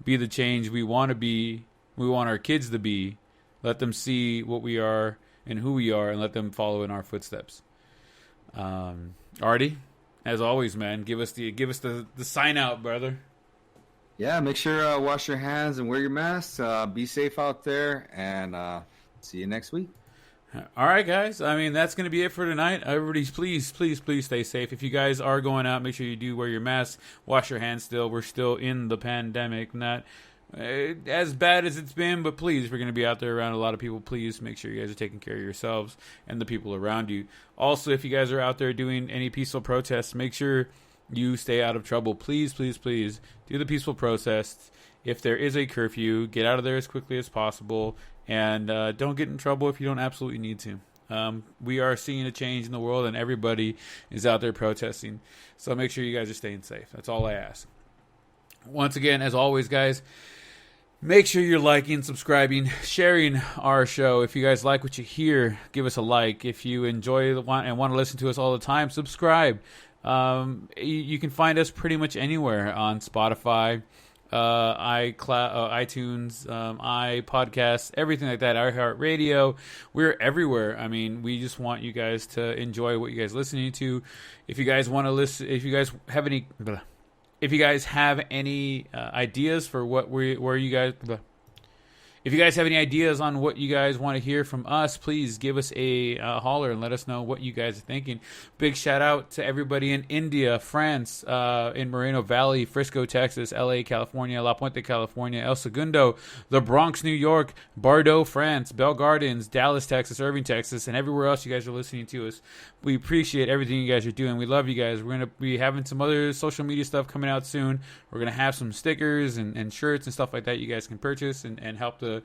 be the change we want to be. We want our kids to be. Let them see what we are and who we are, and let them follow in our footsteps. Artie, as always, man, give us the sign out, brother. Yeah, make sure wash your hands and wear your mask. Be safe out there, and see you next week. All right, guys. I mean, that's going to be it for tonight. Everybody, please stay safe. If you guys are going out, make sure you do wear your mask, wash your hands still. We're still in the pandemic. Not as bad as it's been, but please, if you're going to be out there around a lot of people, please make sure you guys are taking care of yourselves and the people around you. Also, if you guys are out there doing any peaceful protests, make sure you stay out of trouble. Please do the peaceful protests. If there is a curfew, get out of there as quickly as possible, and don't get in trouble if you don't absolutely need to. We are seeing a change in the world, and everybody is out there protesting. So make sure you guys are staying safe. That's all I ask. Once again, as always, guys, make sure you're liking, subscribing, sharing our show. If you guys like what you hear, give us a like. If you enjoy and want to listen to us all the time, subscribe. You can find us pretty much anywhere on Spotify, iTunes, iPodcasts, everything like that, iHeartRadio. We're everywhere. I mean, we just want you guys to enjoy what you guys are listening to. If you guys want to listen, if you guys have any ideas for if you guys have any ideas on what you guys want to hear from us, please give us a holler and let us know what you guys are thinking. Big shout out to everybody in India, France, in Moreno Valley, Frisco, Texas, LA, California, La Puente, California, El Segundo, the Bronx, New York, Bordeaux, France, Bell Gardens, Dallas, Texas, Irving, Texas, and everywhere else you guys are listening to us. We appreciate everything you guys are doing. We love you guys. We're going to be having some other social media stuff coming out soon. We're going to have some stickers and shirts and stuff like that you guys can purchase and help the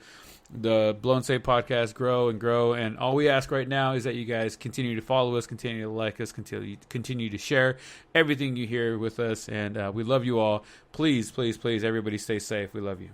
Blown Safe podcast grow and grow. And all we ask right now is that you guys continue to follow us, continue to like us, continue to share everything you hear with us. And we love you all. Please, please, please, everybody stay safe. We love you.